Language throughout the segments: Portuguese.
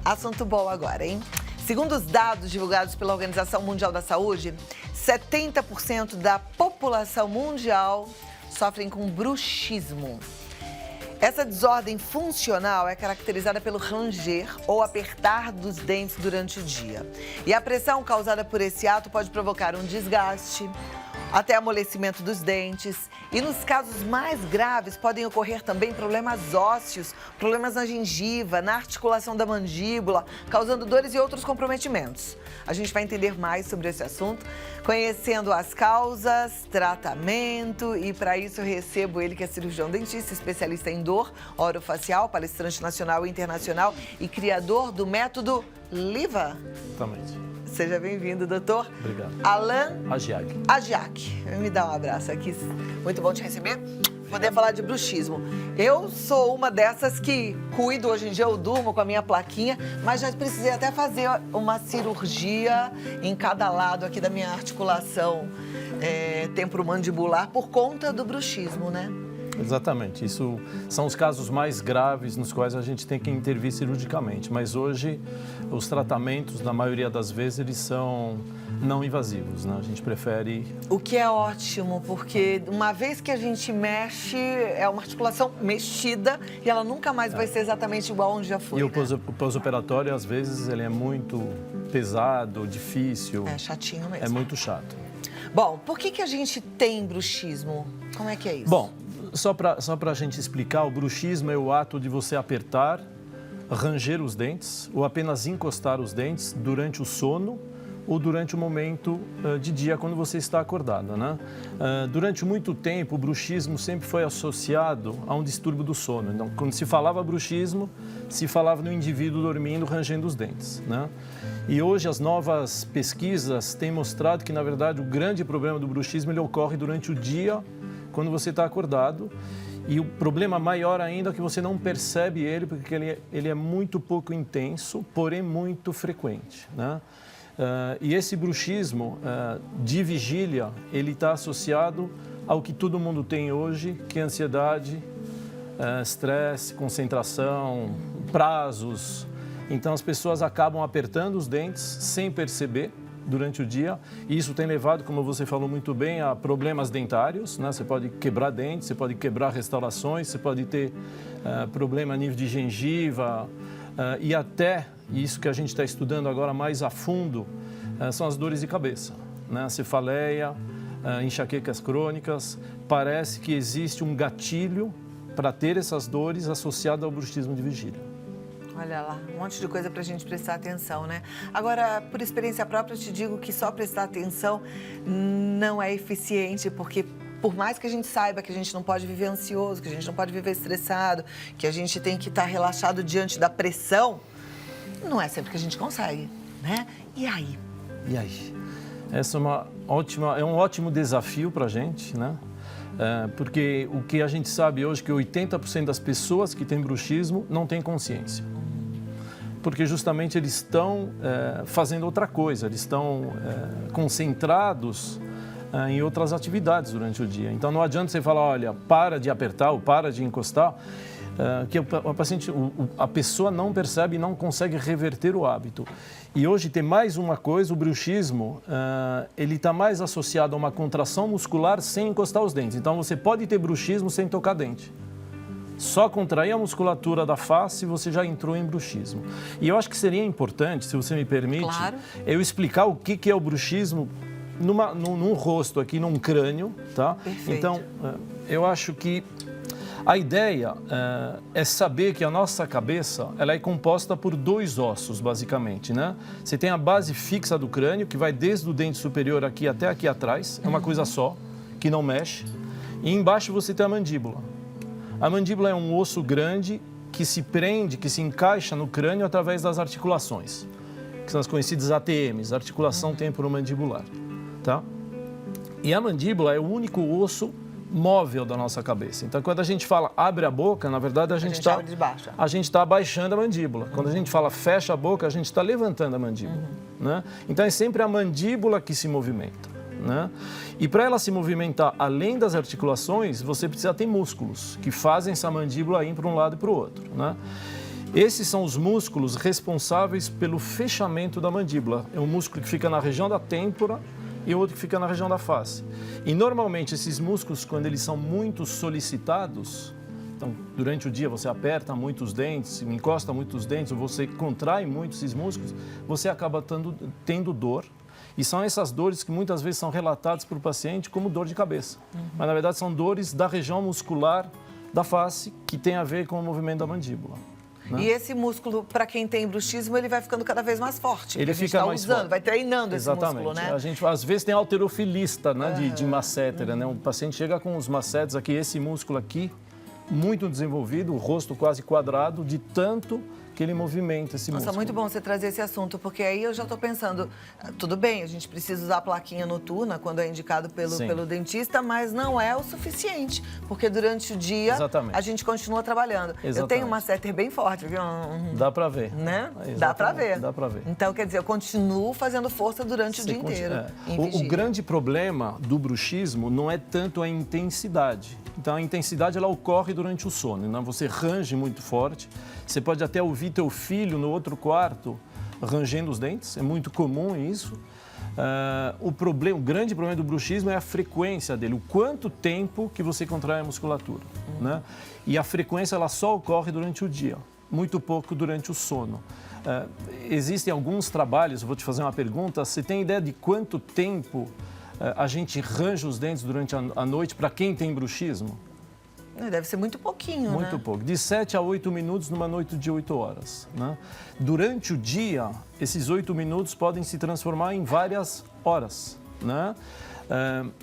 Assunto bom agora, hein? Segundo os dados divulgados pela Organização Mundial da Saúde, 70% da população mundial sofrem com bruxismo. Essa desordem funcional é caracterizada pelo ranger ou apertar dos dentes durante o dia. E a pressão causada por esse ato pode provocar um desgaste, até amolecimento dos dentes. E nos casos mais graves podem ocorrer também problemas ósseos, problemas na gengiva, na articulação da mandíbula, causando dores e outros comprometimentos. A gente vai entender mais sobre esse assunto, conhecendo as causas, tratamento, e para isso eu recebo ele, que é cirurgião dentista, especialista em dor orofacial, palestrante nacional e internacional e criador do método LIVA. Exatamente. Seja bem-vindo, doutor. Obrigado. Alan Agiag. Me dá um abraço aqui. Muito bom te receber. Poder falar de bruxismo. Eu sou uma dessas que cuido, hoje em dia eu durmo com a minha plaquinha, mas já precisei até fazer uma cirurgia em cada lado aqui da minha articulação temporomandibular por conta do bruxismo, né? Exatamente. Isso são os casos mais graves nos quais a gente tem que intervir cirurgicamente. Mas hoje, os tratamentos, na maioria das vezes, eles são não invasivos, né? A gente prefere... O que é ótimo, porque uma vez que a gente mexe, é uma articulação mexida e ela nunca mais vai ser exatamente igual onde já foi, E né? o pós-operatório, às vezes, ele é muito pesado, difícil. É chatinho mesmo. É muito chato. Bom, por que a gente tem bruxismo? Como é que é isso? Bom, só para a gente explicar, o bruxismo é o ato de você apertar, ranger os dentes ou apenas encostar os dentes durante o sono ou durante o momento de dia, quando você está acordada, né? Durante muito tempo, o bruxismo sempre foi associado a um distúrbio do sono. Então, quando se falava bruxismo, se falava no indivíduo dormindo, rangendo os dentes, né? E hoje as novas pesquisas têm mostrado que, na verdade, o grande problema do bruxismo ele ocorre durante o dia, quando você está acordado. E o problema maior ainda é que você não percebe ele, porque ele é muito pouco intenso, porém muito frequente, né? E esse bruxismo de vigília, ele está associado ao que todo mundo tem hoje, que é ansiedade, estresse, concentração, prazos. Então as pessoas acabam apertando os dentes sem perceber durante o dia, e isso tem levado, como você falou muito bem, a problemas dentários, né? Você pode quebrar dentes, você pode quebrar restaurações, você pode ter problema a nível de gengiva, e até isso que a gente está estudando agora mais a fundo, são as dores de cabeça, né? Cefaleia, enxaquecas crônicas. Parece que existe um gatilho para ter essas dores associado ao bruxismo de vigília. Olha lá, um monte de coisa para a gente prestar atenção, né? Agora, por experiência própria, eu te digo que só prestar atenção não é eficiente, porque por mais que a gente saiba que a gente não pode viver ansioso, que a gente não pode viver estressado, que a gente tem que estar relaxado diante da pressão, não é sempre que a gente consegue, né? E aí? Essa é um ótimo desafio para a gente, né? Porque o que a gente sabe hoje é que 80% das pessoas que têm bruxismo não têm consciência. Porque justamente eles estão fazendo outra coisa, eles estão concentrados em outras atividades durante o dia. Então não adianta você falar, olha, para de apertar ou para de encostar, que a pessoa não percebe e não consegue reverter o hábito. E hoje tem mais uma coisa, o bruxismo, ele está mais associado a uma contração muscular sem encostar os dentes. Então você pode ter bruxismo sem tocar dente. Só contrair a musculatura da face, você já entrou em bruxismo. E eu acho que seria importante, se você me permite, claro, eu explicar o que é o bruxismo num rosto aqui, num crânio, tá? Perfeito. Então, eu acho que a ideia é saber que a nossa cabeça ela é composta por dois ossos, basicamente, né? Você tem a base fixa do crânio, que vai desde o dente superior aqui até aqui atrás, é uma coisa só, que não mexe. E embaixo você tem a mandíbula. A mandíbula é um osso grande que se prende, que se encaixa no crânio através das articulações, que são as conhecidas ATMs, articulação temporomandibular, tá? E a mandíbula é o único osso móvel da nossa cabeça. Então, quando a gente fala abre a boca, na verdade a gente está abaixando a mandíbula. Quando a gente fala fecha a boca, a gente está levantando a mandíbula, né? Então, é sempre a mandíbula que se movimenta, né? E para ela se movimentar além das articulações, você precisa ter músculos que fazem essa mandíbula ir para um lado e para o outro, né? Esses são os músculos responsáveis pelo fechamento da mandíbula. É um músculo que fica na região da têmpora e outro que fica na região da face. E normalmente esses músculos, quando eles são muito solicitados, então durante o dia você aperta muito os dentes, encosta muito os dentes, ou você contrai muito esses músculos, você acaba tendo dor. E são essas dores que muitas vezes são relatadas para o paciente como dor de cabeça. Mas na verdade são dores da região muscular da face que tem a ver com o movimento da mandíbula. Né? E esse músculo, para quem tem bruxismo, ele vai ficando cada vez mais forte. Ele fica mais forte. Vai treinando Exatamente. Esse músculo, né? A gente, às vezes, tem halterofilista, né, de masséter, né? Um paciente chega com os massetes aqui, esse músculo aqui, muito desenvolvido, o rosto quase quadrado, de tanto que ele movimenta esse músculo. Nossa, muito bom você trazer esse assunto, porque aí eu já estou pensando, tudo bem, a gente precisa usar a plaquinha noturna quando é indicado pelo dentista, mas não é o suficiente, porque durante o dia a gente continua trabalhando. Exatamente. Eu tenho uma masseter bem forte, viu? Dá para ver. Né? Exatamente. Dá para ver. Dá para ver. Então, quer dizer, eu continuo fazendo força durante o dia inteiro. O grande problema do bruxismo não é tanto a intensidade. Então, a intensidade ela ocorre durante o sono. Né? Você range muito forte. Você pode até ouvir teu filho no outro quarto rangendo os dentes. É muito comum isso. O grande problema do bruxismo é a frequência dele. O quanto tempo que você contrai a musculatura. Né? E a frequência ela só ocorre durante o dia. Muito pouco durante o sono. Existem alguns trabalhos, eu vou te fazer uma pergunta. Você tem ideia de quanto tempo a gente range os dentes durante a noite para quem tem bruxismo? Deve ser muito pouquinho, Muito pouco. De 7 a 8 minutos numa noite de 8 horas. Né? Durante o dia, esses 8 minutos podem se transformar em várias horas. Né?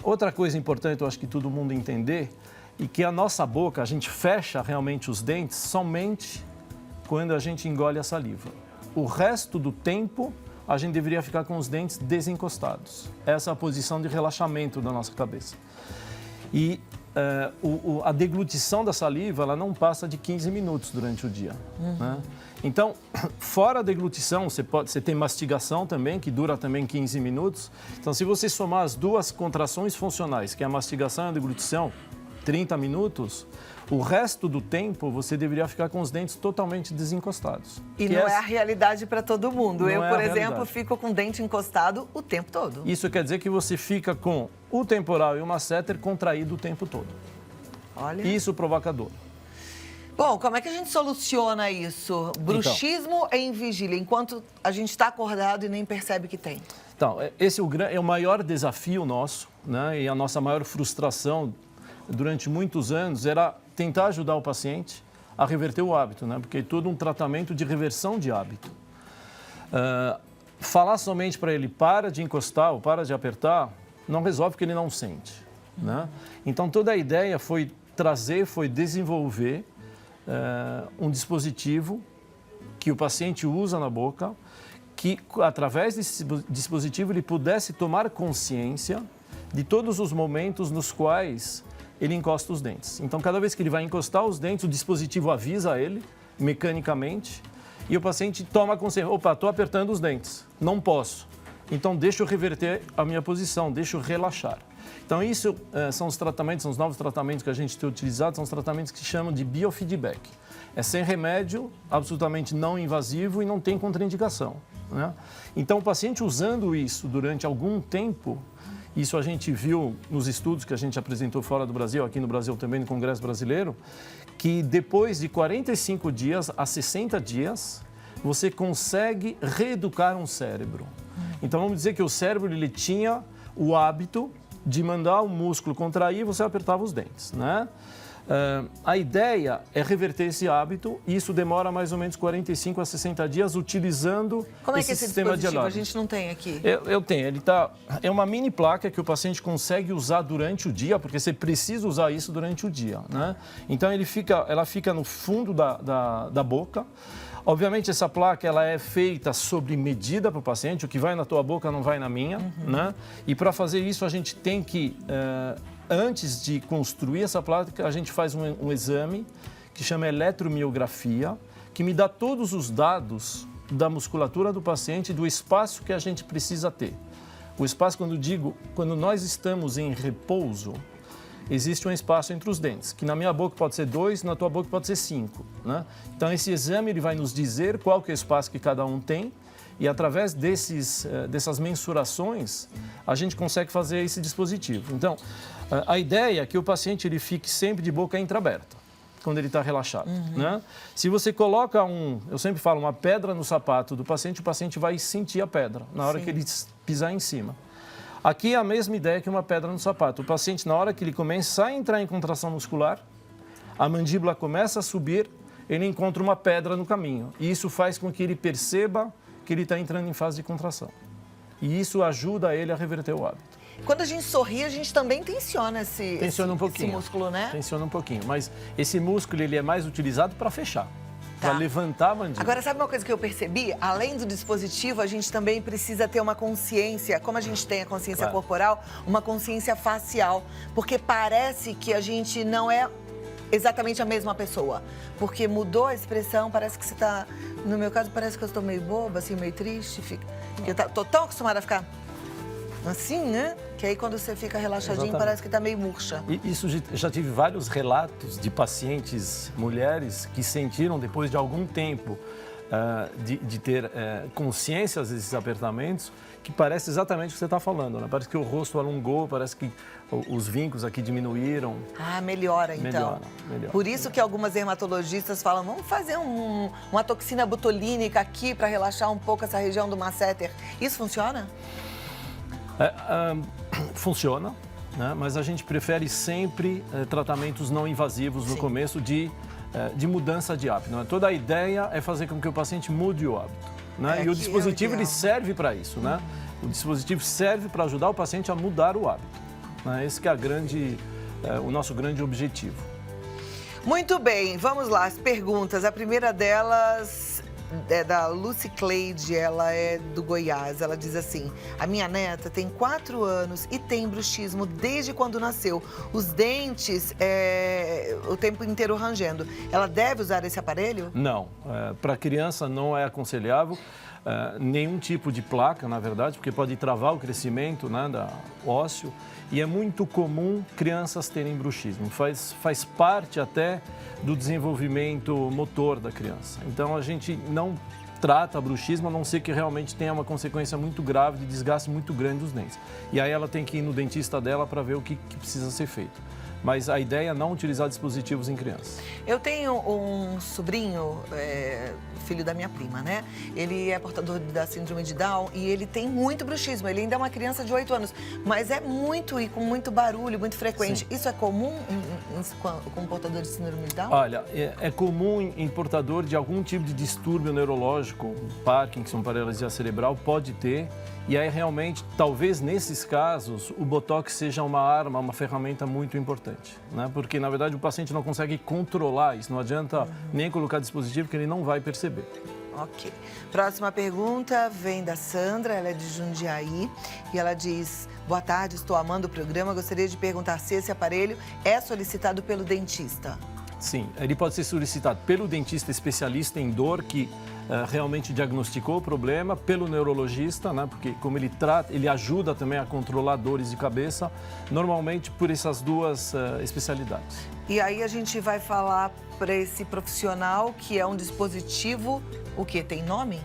Outra coisa importante, eu acho que todo mundo entender, é que a nossa boca, a gente fecha realmente os dentes somente quando a gente engole a saliva. O resto do tempo, a gente deveria ficar com os dentes desencostados. Essa é a posição de relaxamento da nossa cabeça. E a deglutição da saliva ela não passa de 15 minutos durante o dia. Né? Então, fora a deglutição, você tem mastigação também, que dura também 15 minutos. Então, se você somar as duas contrações funcionais, que é a mastigação e a deglutição, 30 minutos, o resto do tempo você deveria ficar com os dentes totalmente desencostados. E não é a realidade para todo mundo. Eu, por exemplo, fico com o dente encostado o tempo todo. Isso quer dizer que você fica com o temporal e o masseter contraído o tempo todo. Olha. Isso provoca dor. Bom, como é que a gente soluciona isso? Bruxismo em vigília, enquanto a gente está acordado e nem percebe que tem. Então, esse é o maior desafio nosso, né? E a nossa maior frustração durante muitos anos era tentar ajudar o paciente a reverter o hábito, né? Porque é todo um tratamento de reversão de hábito. Falar somente para ele para de encostar ou para de apertar não resolve porque ele não sente, né? Então toda a ideia foi desenvolver um dispositivo que o paciente usa na boca, que através desse dispositivo ele pudesse tomar consciência de todos os momentos nos quais ele encosta os dentes. Então, cada vez que ele vai encostar os dentes, o dispositivo avisa ele, mecanicamente, e o paciente toma consciência. Opa, estou apertando os dentes, não posso. Então, deixa eu reverter a minha posição, deixa eu relaxar. Então, isso são os tratamentos, são os novos tratamentos que a gente tem utilizado, são os tratamentos que se chamam de biofeedback. É sem remédio, absolutamente não invasivo e não tem contraindicação. Né? Então, o paciente usando isso durante algum tempo, isso a gente viu nos estudos que a gente apresentou fora do Brasil, aqui no Brasil também, no Congresso Brasileiro, que depois de 45 dias a 60 dias, você consegue reeducar um cérebro. Então, vamos dizer que o cérebro ele tinha o hábito de mandar o músculo contrair e você apertava os dentes, né? A ideia é reverter esse hábito e isso demora mais ou menos 45 a 60 dias utilizando esse sistema de alarme. A gente não tem aqui. Eu tenho, é uma mini placa que o paciente consegue usar durante o dia, porque você precisa usar isso durante o dia, né? Então ela fica no fundo da boca. Obviamente essa placa ela é feita sob medida para o paciente, o que vai na tua boca não vai na minha, né? E para fazer isso a gente tem que antes de construir essa placa, a gente faz um exame que chama eletromiografia, que me dá todos os dados da musculatura do paciente e do espaço que a gente precisa ter. O espaço, quando nós estamos em repouso, existe um espaço entre os dentes, que na minha boca pode ser 2, na tua boca pode ser 5, né? Então, esse exame ele vai nos dizer qual que é o espaço que cada um tem e, através dessas mensurações, a gente consegue fazer esse dispositivo. Então, a ideia é que o paciente ele fique sempre de boca entreaberta, quando ele está relaxado, né? Se você coloca eu sempre falo, uma pedra no sapato do paciente, o paciente vai sentir a pedra na hora que ele pisar em cima. Aqui é a mesma ideia que uma pedra no sapato. O paciente, na hora que ele começa a entrar em contração muscular, a mandíbula começa a subir, ele encontra uma pedra no caminho. E isso faz com que ele perceba que ele está entrando em fase de contração. E isso ajuda ele a reverter o hábito. Quando a gente sorri, a gente também tensiona esse músculo, né? Tensiona um pouquinho, mas esse músculo ele é mais utilizado para fechar, para levantar a mandíbula. Agora, sabe uma coisa que eu percebi? Além do dispositivo, a gente também precisa ter uma consciência, como a gente tem a consciência corporal, uma consciência facial, porque parece que a gente não é exatamente a mesma pessoa, porque mudou a expressão, parece que você está... No meu caso, parece que eu estou meio boba, assim, meio triste, eu estou tão acostumada a ficar assim, né? Que aí quando você fica relaxadinho, parece que está meio murcha. E isso, já tive vários relatos de pacientes, mulheres, que sentiram depois de algum tempo de ter consciência desses apertamentos, que parece exatamente o que você está falando, né? Parece que o rosto alongou, parece que os vincos aqui diminuíram. Ah, melhora então. Melhora. Por isso que algumas dermatologistas falam, vamos fazer uma toxina botulínica aqui para relaxar um pouco essa região do masseter. Isso funciona? Funciona, né? Mas a gente prefere sempre tratamentos não invasivos no começo de mudança de hábito. Né? Toda a ideia é fazer com que o paciente mude o hábito. Né? E o dispositivo ele serve para isso. Né? O dispositivo serve para ajudar o paciente a mudar o hábito. Né? Esse que é o nosso grande objetivo. Muito bem, vamos lá, as perguntas. A primeira delas é da Lucy Cleide, ela é do Goiás. Ela diz assim, a minha neta tem 4 anos e tem bruxismo desde quando nasceu. Os dentes, o tempo inteiro rangendo. Ela deve usar esse aparelho? Não, para criança não é aconselhável. Nenhum tipo de placa, na verdade, porque pode travar o crescimento, né, ósseo. E é muito comum crianças terem bruxismo. Faz parte até do desenvolvimento motor da criança. Então, a gente não trata bruxismo, a não ser que realmente tenha uma consequência muito grave de desgaste muito grande dos dentes. E aí ela tem que ir no dentista dela para ver o que precisa ser feito. Mas a ideia é não utilizar dispositivos em crianças. Eu tenho um sobrinho, filho da minha prima, né? Ele é portador da síndrome de Down e ele tem muito bruxismo. Ele ainda é uma criança de 8 anos, mas é muito e com muito barulho, muito frequente. Sim. Isso é comum com portador de síndrome de Down? Olha, é comum em portador de algum tipo de distúrbio neurológico, Parkinson, paralisia cerebral, pode ter. E aí, realmente, talvez nesses casos, o Botox seja uma arma, uma ferramenta muito importante, né? Porque, na verdade, o paciente não consegue controlar isso. Não adianta nem colocar dispositivo que ele não vai perceber. Ok. Próxima pergunta vem da Sandra, ela é de Jundiaí. E ela diz, boa tarde, estou amando o programa. Gostaria de perguntar se esse aparelho é solicitado pelo dentista. Sim, ele pode ser solicitado pelo dentista especialista em dor, que realmente diagnosticou o problema, pelo neurologista, né? Porque como ele ajuda também a controlar dores de cabeça, normalmente por essas duas especialidades. E aí a gente vai falar para esse profissional que é um dispositivo, o que tem nome?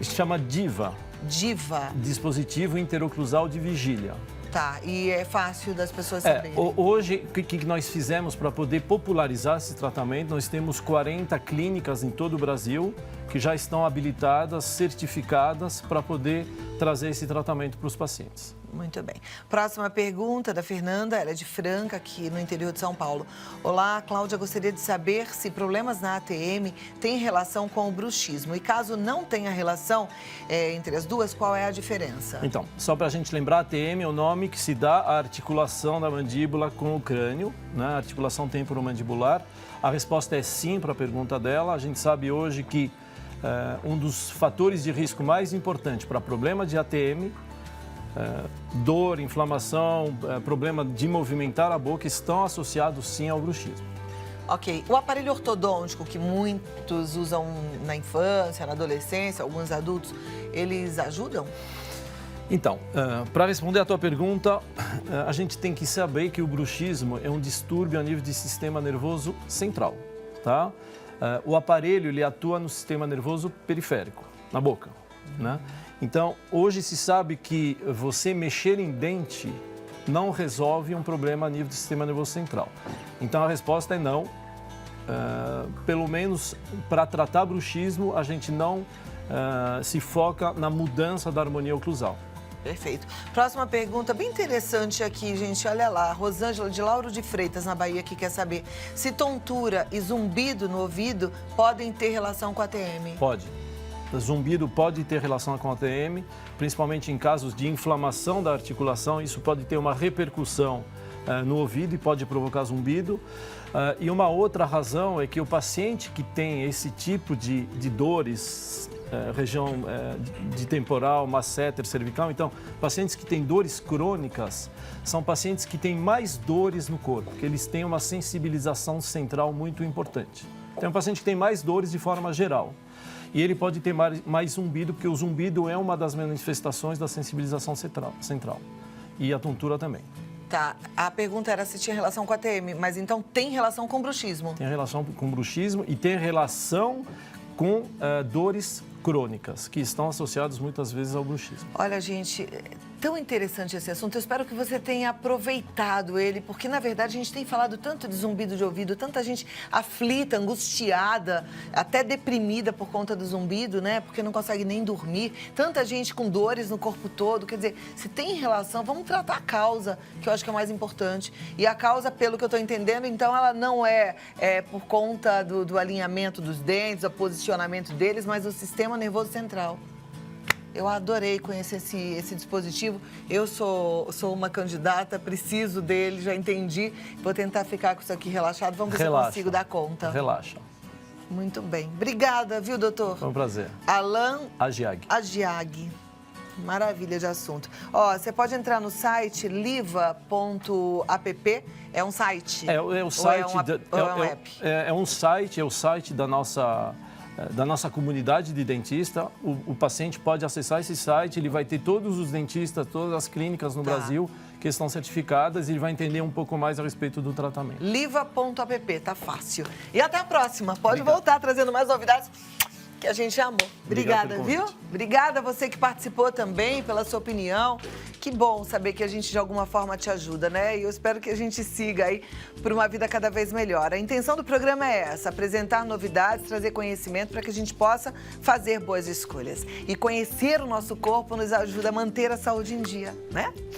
Se chama DIVA. DIVA. Dispositivo interoclusal de vigília. Tá, e é fácil das pessoas saberem. Hoje, o que nós fizemos para poder popularizar esse tratamento? Nós temos 40 clínicas em todo o Brasil que já estão habilitadas, certificadas para poder trazer esse tratamento para os pacientes. Muito bem. Próxima pergunta da Fernanda, ela é de Franca, aqui no interior de São Paulo. Olá, Cláudia, gostaria de saber se problemas na ATM têm relação com o bruxismo. E caso não tenha relação entre as duas, qual é a diferença? Então, só para a gente lembrar, ATM é o nome que se dá à articulação da mandíbula com o crânio, né? Articulação temporomandibular. A resposta é sim para a pergunta dela. A gente sabe hoje que um dos fatores de risco mais importantes para problema de ATM, dor, inflamação, problema de movimentar a boca estão associados sim ao bruxismo. Ok. O aparelho ortodôntico que muitos usam na infância, na adolescência, alguns adultos, eles ajudam? Então, para responder a tua pergunta, a gente tem que saber que o bruxismo é um distúrbio a nível de sistema nervoso central, tá? O aparelho, ele atua no sistema nervoso periférico, na boca, né? Então, hoje se sabe que você mexer em dente não resolve um problema a nível do sistema nervoso central. Então, a resposta é não. Pelo menos para tratar bruxismo, a gente não se foca na mudança da harmonia oclusal. Perfeito. Próxima pergunta, bem interessante aqui, gente. Olha lá, Rosângela de Lauro de Freitas, na Bahia, que quer saber se tontura e zumbido no ouvido podem ter relação com a TM. Pode. Zumbido pode ter relação com a TM, principalmente em casos de inflamação da articulação. Isso pode ter uma repercussão no ouvido e pode provocar zumbido. E uma outra razão é que o paciente que tem esse tipo de dores, região de temporal, masseter, cervical, então, pacientes que têm dores crônicas são pacientes que têm mais dores no corpo, que eles têm uma sensibilização central muito importante. Tem um paciente que tem mais dores de forma geral. E ele pode ter mais zumbido, porque o zumbido é uma das manifestações da sensibilização central. E a tontura também. Tá, a pergunta era se tinha relação com a TM, mas então tem relação com bruxismo? Tem relação com bruxismo e tem relação com dores crônicas, que estão associadas muitas vezes ao bruxismo. Olha, gente, tão interessante esse assunto. Eu espero que você tenha aproveitado ele, porque, na verdade, a gente tem falado tanto de zumbido de ouvido, tanta gente aflita, angustiada, até deprimida por conta do zumbido, né? Porque não consegue nem dormir. Tanta gente com dores no corpo todo. Quer dizer, se tem relação, vamos tratar a causa, que eu acho que é o mais importante. E a causa, pelo que eu estou entendendo, então, ela não é por conta do alinhamento dos dentes, do posicionamento deles, mas o sistema nervoso central. Eu adorei conhecer esse dispositivo. Eu sou uma candidata, preciso dele, já entendi. Vou tentar ficar com isso aqui relaxado. Vamos ver se eu consigo dar conta. Relaxa. Muito bem. Obrigada, viu, doutor? Foi um prazer. Alan Agiag. Maravilha de assunto. Ó, você pode entrar no site liva.app. É um site? É o site. É um app? É o site da nossa comunidade de dentista. O paciente pode acessar esse site, ele vai ter todos os dentistas, todas as clínicas no Brasil que estão certificadas e ele vai entender um pouco mais a respeito do tratamento. Liva.app, tá fácil. E até a próxima. Pode voltar trazendo mais novidades que a gente amou. Obrigada, viu? Obrigada a você que participou também pela sua opinião. Que bom saber que a gente de alguma forma te ajuda, né? E eu espero que a gente siga aí por uma vida cada vez melhor. A intenção do programa é essa, apresentar novidades, trazer conhecimento para que a gente possa fazer boas escolhas. E conhecer o nosso corpo nos ajuda a manter a saúde em dia, né?